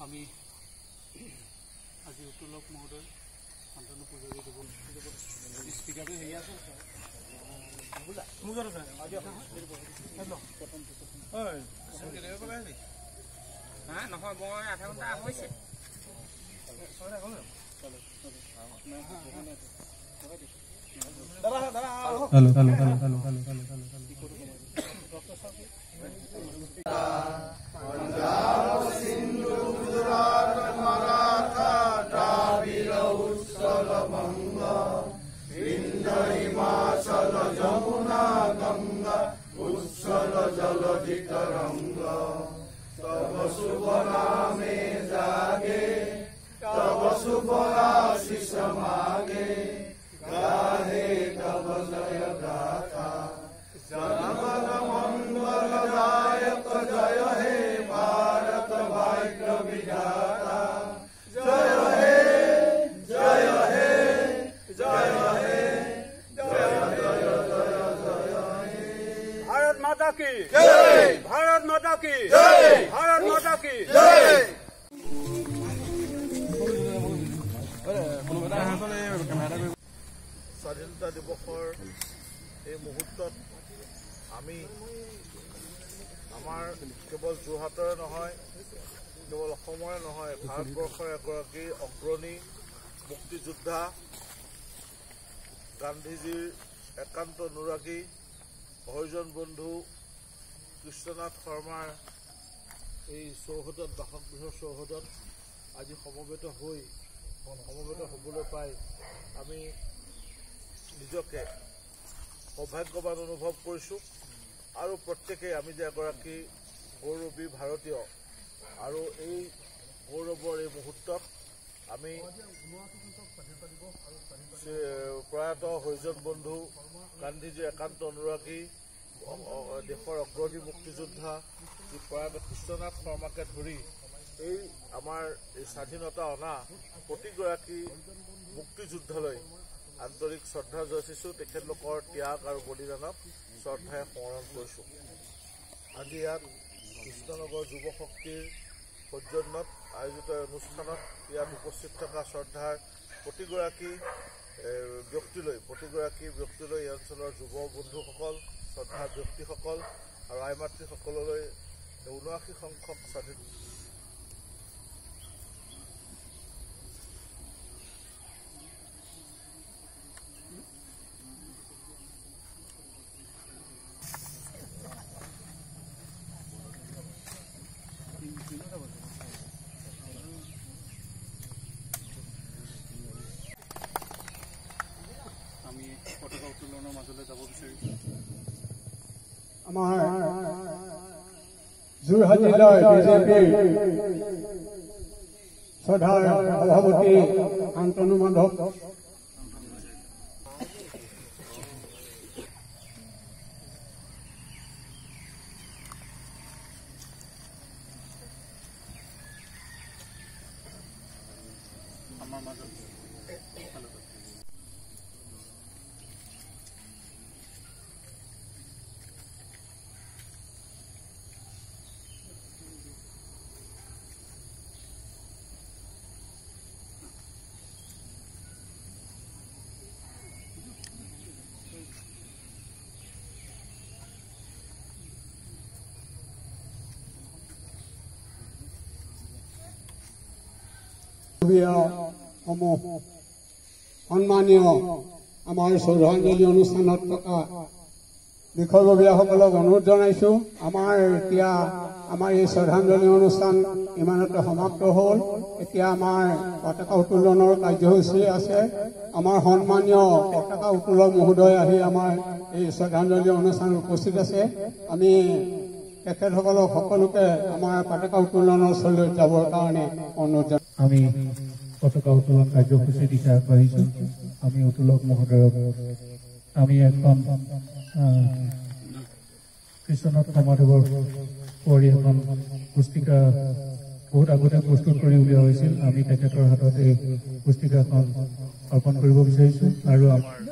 আমি আজি উত্তোলক মহোদয় শান্তনু পূজাৰী দেৱ স্পীকাৰটো হেৰি আছে নহয় মই আধা ঘণ্টা হৈছে যমুনা গঙ্গা উচ্ছল জলধিত রঙ্গ তব শুভ নামে জাগে তব শুভ আশিস মাগে গাহে তব জয় গাথা জনগণ মঙ্গলদায়ক জয় হে ভারত ভাগ্য বিধাতা জয় হে জয় হে জয় হে भारत माता की जय भारत माता की जय भारत माता की जय স্বাধীনতা দিৱসৰ এই মুহূৰ্তত আমি আমাৰ কেৱল যোৰহাটৰে নহয় কেৱল অসমৰে নহয় ভাৰতবৰ্ষৰ এগৰাকী অগ্ৰণী মুক্তিযোদ্ধা গান্ধীজীৰ একান্ত অনুৰাগী হৰিজন বন্ধু কৃষ্ণনাথ শৰ্মাৰ এই চৌহদত বাসগৃহৰ চৌহদত আজি সমবেত হ'বলৈ পাই আমি নিজকে সৌভাগ্যৱান অনুভৱ কৰিছোঁ আৰু প্ৰত্যেকেই আমি যে এগৰাকী গৌৰৱী ভাৰতীয় আৰু এই গৌৰৱৰ এই মুহূৰ্তত আমি প্ৰয়াত হৰিজন বন্ধু গান্ধীজীৰ একান্ত অনুৰাগী দেশৰ অগ্ৰণী মুক্তিযোদ্ধা যি প্ৰয়াত কৃষ্ণনাথ শৰ্মাকে ধৰি এই আমাৰ এই স্বাধীনতা অনা প্ৰতিগৰাকী মুক্তিযোদ্ধালৈ আন্তৰিক শ্ৰদ্ধা যাচিছোঁ তেখেতলোকৰ ত্যাগ আৰু বলিদানক শ্ৰদ্ধাৰে স্মৰণ কৰিছোঁ। আজি ইয়াত কৃষ্ণনগৰ যুৱ শক্তিৰ সৌজন্যত আয়োজিত অনুষ্ঠানত ইয়াত উপস্থিত থকা শ্ৰদ্ধাৰ প্ৰতিগৰাকী ব্যক্তিলৈ এই অঞ্চলৰ যুৱ বন্ধুসকল শ্ৰদ্ধা ব্যক্তিসকল আৰু আই মাতৃসকললৈ ৭৯ সংখ্যক স্বাধীন আমি পতাকা উত্তোলনৰ মাজলৈ যাব বিচাৰিছোঁ। আমাৰ যোৰহাট জিলাৰ বিজেপিৰ শ্ৰদ্ধাৰ সভাপতি শান্তনু মাধৱ আমাৰ মাজত সমূহ সন্মানীয় আমাৰ শ্ৰদ্ধাঞ্জলি অনুষ্ঠানত থকা বিষয়ববীয়াসকলক অনুৰোধ জনাইছোঁ। আমাৰ এতিয়া আমাৰ এই শ্ৰদ্ধাঞ্জলি অনুষ্ঠান ইমানতে সমাপ্ত হ'ল। এতিয়া আমাৰ পতাকা উত্তোলনৰ কাৰ্যসূচী আছে। আমাৰ সন্মানীয় পতাকা উত্তোলক মহোদয় আহি আমাৰ এই শ্ৰদ্ধাঞ্জলি অনুষ্ঠানত উপস্থিত আছে। আমি তেখেতসকলক সকলোকে আমাৰ পতাকা উত্তোলনৰ স্থলীত যাবৰ কাৰণে অনুৰোধ জনাইছোঁ। আমি পতাকা উত্তোলন কাৰ্যসূচী দিশে আগবাঢ়িছোঁ। আমি উত্তোলক মহোদয়ক আমি এখন কৃষ্ণনাথ শৰ্মাদেৱৰ পৰি এখন পুস্তিকা বহুত আগতে প্ৰস্তুত কৰি উলিওৱা হৈছিল। আমি তেখেতৰ হাতত এই পুস্তিকাখন অৰ্পণ কৰিব বিচাৰিছোঁ আৰু আমাৰ